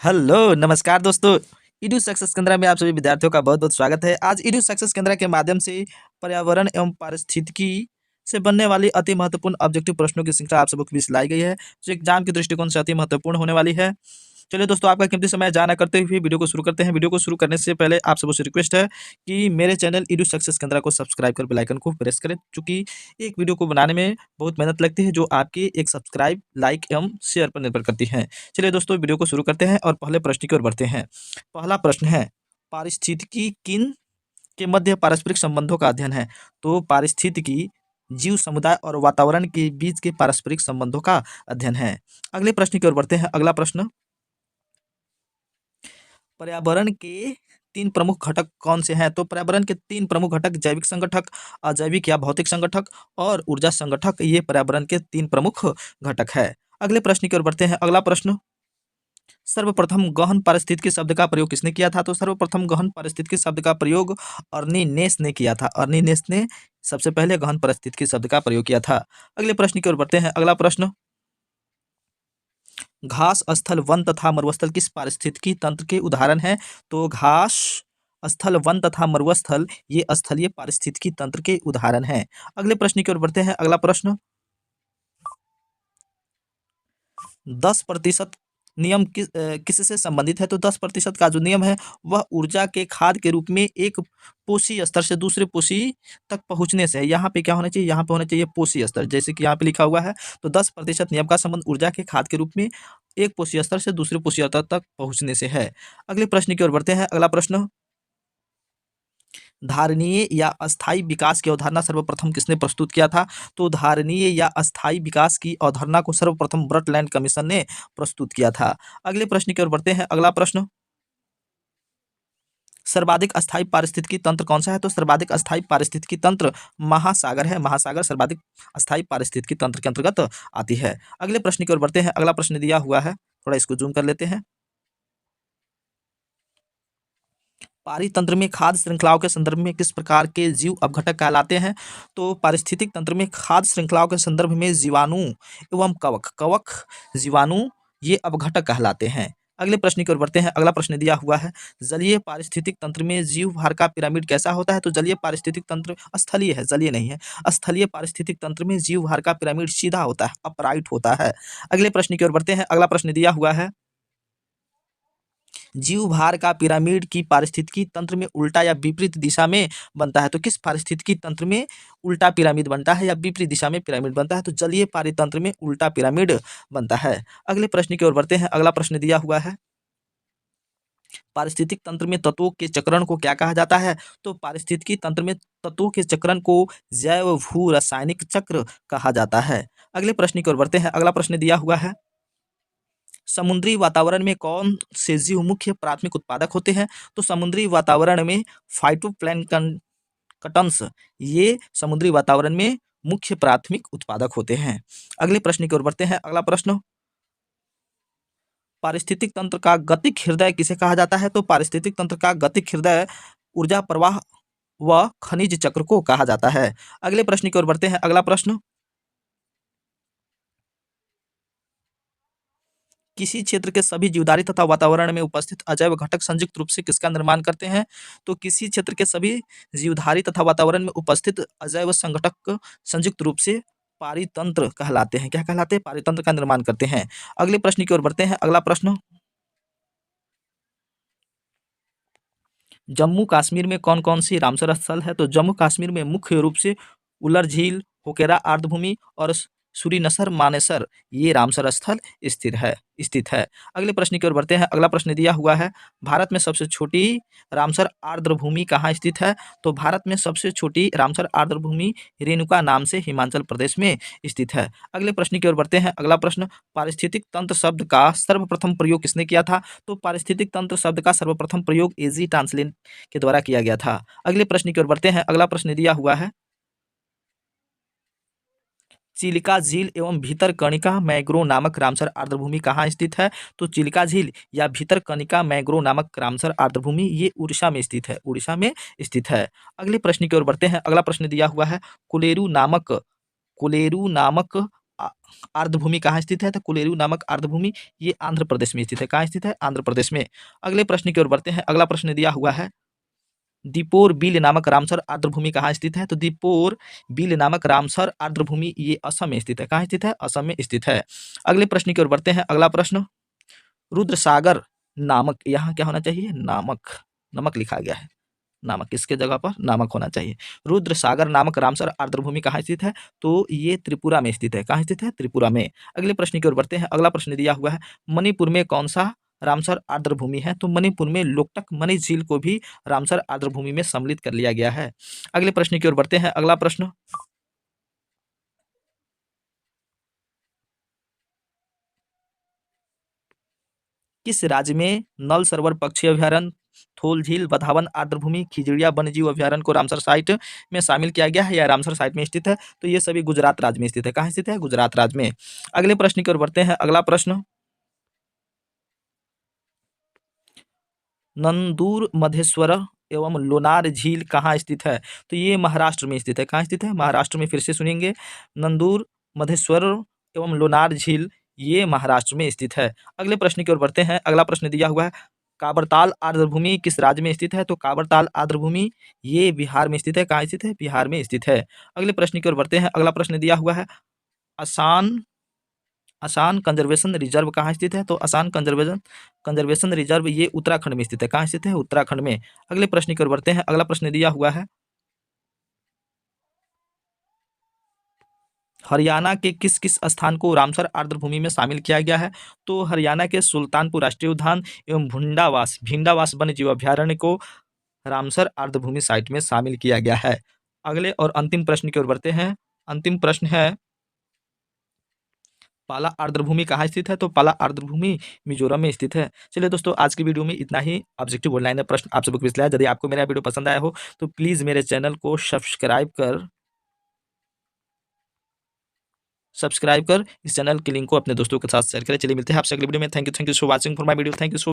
Hello, नमस्कार दोस्तों। Edu success केंद्र में आप सभी विद्यार्थियों का बहुत-बहुत स्वागत है। आज ईडू सक्सेस केंद्र के माध्यम से पर्यावरण एवं पारिस्थितिकी से बनने वाली अति महत्वपूर्ण ऑब्जेक्टिव प्रश्नों की श्रृंखला आप सबों के बीच लाई गई है, जो एग्जाम के दृष्टिकोण से अति महत्वपूर्ण होने वाली है। चलिए दोस्तों, आपका कीमती समय जाया ना करते हुए वीडियो को शुरू करते हैं। वीडियो को शुरू करने से पहले आप सबों से रिक्वेस्ट है कि मेरे चैनल ईडू सक्सेस केंद्र को सब्सक्राइब कर बेल आइकन को प्रेस करें, चूँकि एक वीडियो को बनाने में बहुत मेहनत लगती है, जो आपकी एक सब्सक्राइब, लाइक एवं शेयर पर निर्भर करती है। चलिए दोस्तों, वीडियो को शुरू करते हैं और पहले प्रश्न की ओर बढ़ते हैं। पहला प्रश्न है, पारिस्थितिकी किन के मध्य पारस्परिक संबंधों का अध्ययन है? तो पारिस्थितिकी जीव समुदाय और वातावरण के बीच के पारस्परिक संबंधों का अध्ययन है। अगले प्रश्न की ओर बढ़ते हैं। अगला प्रश्न, पर्यावरण के 3 प्रमुख घटक कौन से हैं? तो पर्यावरण के 3 प्रमुख घटक जैविक संगठक, अजैविक या भौतिक संगठक और ऊर्जा संगठक, ये पर्यावरण के 3 प्रमुख घटक है। अगले प्रश्न की ओर बढ़ते हैं। अगला प्रश्न, सर्वप्रथम गहन पारिस्थितिकी शब्द का प्रयोग किसने किया था? तो सर्वप्रथम गहन पारिस्थितिकी शब्द का प्रयोग अर्नीनेस ने किया था। अर्नीनेस ने सबसे पहले गहन पारिस्थितिकी शब्द का प्रयोग किया था। अगले प्रश्न की ओर बढ़ते हैं। अगला प्रश्न, घास स्थल, वन तथा मरुस्थल किस पारिस्थितिकी तंत्र के उदाहरण हैं? तो घास स्थल, वन तथा मरुस्थल ये स्थलीय पारिस्थितिकी तंत्र के उदाहरण हैं। अगले प्रश्न की ओर बढ़ते हैं। अगला प्रश्न, 10% नियम किससे संबंधित है? तो 10% का जो नियम है वह ऊर्जा के खाद के रूप में एक पोषी स्तर से दूसरे पोषी तक पहुंचने से है। यहाँ पे क्या होना चाहिए? यहाँ पे होना चाहिए पोषी स्तर, जैसे कि यहाँ पे लिखा हुआ है। तो 10% नियम का संबंध ऊर्जा के खाद के रूप में एक पोषी स्तर से दूसरे पोषी स्तर तक पहुंचने से है। अगले प्रश्न की ओर बढ़ते हैं। अगला प्रश्न, धारणीय या अस्थायी विकास की अवधारणा सर्वप्रथम किसने प्रस्तुत किया था? तो धारणीय या अस्थायी विकास की अवधारणा को सर्वप्रथम ब्रटलैंड कमीशन ने प्रस्तुत किया था। अगले प्रश्न की ओर बढ़ते हैं। अगला प्रश्न, सर्वाधिक अस्थायी पारिस्थितिकी तंत्र कौन सा है? तो सर्वाधिक अस्थायी पारिस्थितिकी तंत्र महासागर है। महासागर सर्वाधिक अस्थायी पारिस्थितिकी तंत्र के अंतर्गत आती है। अगले प्रश्न की ओर बढ़ते हैं। अगला प्रश्न दिया हुआ है, थोड़ा इसको जूम कर लेते हैं। पारितंत्र में खाद्य श्रृंखलाओं के संदर्भ में किस प्रकार के जीव अपघटक कहलाते हैं? तो पारिस्थितिक तंत्र में खाद्य श्रृंखलाओं के संदर्भ में जीवाणु एवं कवक कवक जीवाणु ये अपघटक कहलाते हैं। अगले प्रश्न की ओर बढ़ते हैं। अगला प्रश्न दिया हुआ है, जलीय पारिस्थितिक तंत्र में जीव भार का पिरामिड कैसा होता है? तो जलीय पारिस्थितिक तंत्र स्थलीय है, जलीय नहीं है। स्थलीय पारिस्थितिक तंत्र में जीव भार का पिरामिड सीधा होता है, अपराइट होता है। अगले प्रश्न की ओर बढ़ते हैं। अगला प्रश्न दिया हुआ है, जीव भार का पिरामिड की पारिस्थितिकी तंत्र में उल्टा या विपरीत दिशा में बनता है? तो किस पारिस्थितिकी तंत्र में उल्टा पिरामिड बनता है या विपरीत दिशा में पिरामिड बनता है? तो जलीय पारितंत्र में उल्टा पिरामिड बनता है। अगले प्रश्न की ओर बढ़ते हैं। अगला प्रश्न दिया हुआ है, पारिस्थितिक तंत्र में तत्वों के चक्रण को क्या कहा जाता है? तो पारिस्थितिकी तंत्र में तत्वों के चक्रण को जैव भू रासायनिक चक्र कहा जाता है। अगले प्रश्न की ओर बढ़ते हैं। अगला प्रश्न दिया हुआ है, समुद्री वातावरण में कौन से जीव मुख्य प्राथमिक उत्पादक होते हैं? तो समुद्री वातावरण में फाइटोप्लैंक्टन कटन्स ये समुद्री वातावरण में मुख्य प्राथमिक उत्पादक होते हैं। अगले प्रश्न की ओर बढ़ते हैं। अगला प्रश्न, पारिस्थितिक तंत्र का गतिक हृदय किसे कहा जाता है? तो पारिस्थितिक तंत्र का गतिक हृदय ऊर्जा प्रवाह व खनिज चक्र को कहा जाता है। अगले प्रश्न की ओर बढ़ते हैं। अगला प्रश्न, किसी क्षेत्र के सभी जीवधारी तथा वातावरण में उपस्थित अजैव घटक संयुक्त रूप से किसका निर्माण करते हैं? तो किसी क्षेत्र के सभी जीवधारी तथा वातावरण में उपस्थित अजैव संघटक संयुक्त रूप से पारितंत्र कहलाते हैं। क्या कहलाते हैं? पारितंत्र का निर्माण करते हैं। अगले प्रश्न की ओर बढ़ते हैं। अगला प्रश्न, जम्मू कश्मीर में कौन कौन सी रामसर स्थल है? तो जम्मू कश्मीर में मुख्य रूप से उलर झील, होकेरा आर्द्रभूमि और सूरीनसर मानेसर ये रामसर स्थल स्थित है। अगले प्रश्न की ओर बढ़ते हैं। अगला प्रश्न दिया हुआ है, भारत में सबसे छोटी रामसर आर्द्रभूमि कहाँ स्थित है? तो भारत में सबसे छोटी रामसर आर्द्रभूमि रेणुका नाम से हिमाचल प्रदेश में स्थित है। अगले प्रश्न की ओर बढ़ते हैं। अगला प्रश्न, पारिस्थितिक तंत्र शब्द का सर्वप्रथम प्रयोग किसने किया था? तो पारिस्थितिक तंत्र शब्द का सर्वप्रथम प्रयोग एजी टांसलिन के द्वारा किया गया था। अगले प्रश्न की ओर बढ़ते हैं। अगला प्रश्न दिया हुआ है, चिलिका झील एवं भीतरकनिका मैंग्रोव नामक रामसर आर्द्रभूमि कहाँ स्थित है? तो चिलिका झील या भीतरकनिका मैंग्रोव नामक रामसर आर्द्रभूमि ये उड़ीसा में स्थित है, उड़ीसा में स्थित है। अगले प्रश्न की ओर बढ़ते हैं। अगला प्रश्न दिया हुआ है, कोलेरू नामक आर्द्रभूमि कहाँ स्थित है? तो कोलेरू नामक आर्द्रभूमि ये आंध्र प्रदेश में स्थित है। कहाँ स्थित है? आंध्र प्रदेश में। अगले प्रश्न की ओर बढ़ते हैं। अगला प्रश्न दिया हुआ है, दीपोर बिल नामक रामसर आर्द्रभूमि कहाँ स्थित है? तो दीपोर बिल नामक रामसर आर्द्रभूमि ये असम में स्थित है। कहाँ स्थित है? असम में स्थित है। अगले प्रश्न की ओर बढ़ते हैं। अगला प्रश्न, रुद्रसागर नामक, यहाँ क्या होना चाहिए? नामक, नमक लिखा गया है, नामक, किसके जगह पर? नामक होना चाहिए। रुद्रसागर नामक रामसर आर्द्रभूमि कहाँ स्थित है? तो ये त्रिपुरा में स्थित है। कहाँ स्थित है? त्रिपुरा में। अगले प्रश्न की ओर बढ़ते हैं। अगला प्रश्न दिया हुआ है, मणिपुर में कौन सा रामसर आर्द्रभूमि है? तो मणिपुर में लोकटक मणि झील को भी रामसर आर्द्रभूमि में सम्मिलित कर लिया गया है। अगले प्रश्न की ओर बढ़ते हैं। अगला प्रश्न, किस राज्य में नल सरोवर पक्षी अभ्यारण्य, थोल झील, बधावन आर्द्रभूमि, खिजड़िया वन्यजीव अभ्यारण्य को रामसर साइट में शामिल किया गया है या रामसर साइट में स्थित है? तो ये सभी गुजरात राज्य में स्थित है। कहाँ स्थित है? गुजरात राज्य में। अगले प्रश्न की ओर बढ़ते हैं। अगला प्रश्न, नंदूर मधेश्वर एवं लोनार झील कहाँ स्थित है? तो ये महाराष्ट्र में स्थित है। कहाँ स्थित है? महाराष्ट्र में। फिर से सुनेंगे, नंदूर मधेश्वर एवं लोनार झील ये महाराष्ट्र में स्थित है। अगले प्रश्न की ओर बढ़ते हैं। अगला प्रश्न दिया हुआ है, काबरताल आर्द्रभूमि किस राज्य में स्थित है? तो काबरताल आर्द्रभूमि ये बिहार में स्थित है। कहाँ स्थित है? बिहार में स्थित है। अगले प्रश्न की ओर बढ़ते हैं। अगला प्रश्न दिया हुआ है, आसान असम कंजर्वेशन रिजर्व कहाँ स्थित है? तो असम कंजर्वेशन कंजर्वेशन रिजर्व ये उत्तराखंड में स्थित है। कहाँ स्थित है? उत्तराखंड में। अगले प्रश्न की ओर बढ़ते हैं। अगला प्रश्न दिया हुआ है, हरियाणा के किस किस स्थान को रामसर आर्द्रभूमि में शामिल किया गया है? तो हरियाणा के सुल्तानपुर राष्ट्रीय उद्यान एवं भुंडावास भिंडावास वन्य जीव अभ्यारण्य को रामसर आर्द्रभूमि साइट में शामिल किया गया है। अगले और अंतिम प्रश्न की ओर बढ़ते हैं। अंतिम प्रश्न है, पाला आर्द्रभूमि कहाँ स्थित है? तो पाला आर्द्रभूमि मिजोरम में स्थित है। चलिए दोस्तों, आज की वीडियो में इतना ही। ऑब्जेक्टिव ऑनलाइन प्रश्न आप सबको पिछला है। यदि आपको मेरा वीडियो पसंद आया हो तो प्लीज़ मेरे चैनल को सब्सक्राइब कर इस चैनल के लिंक को अपने दोस्तों के साथ शेयर करें। चलिए मिलते हैं आपसे अगली वीडियो में। Thank you so watching for my video. Thank you so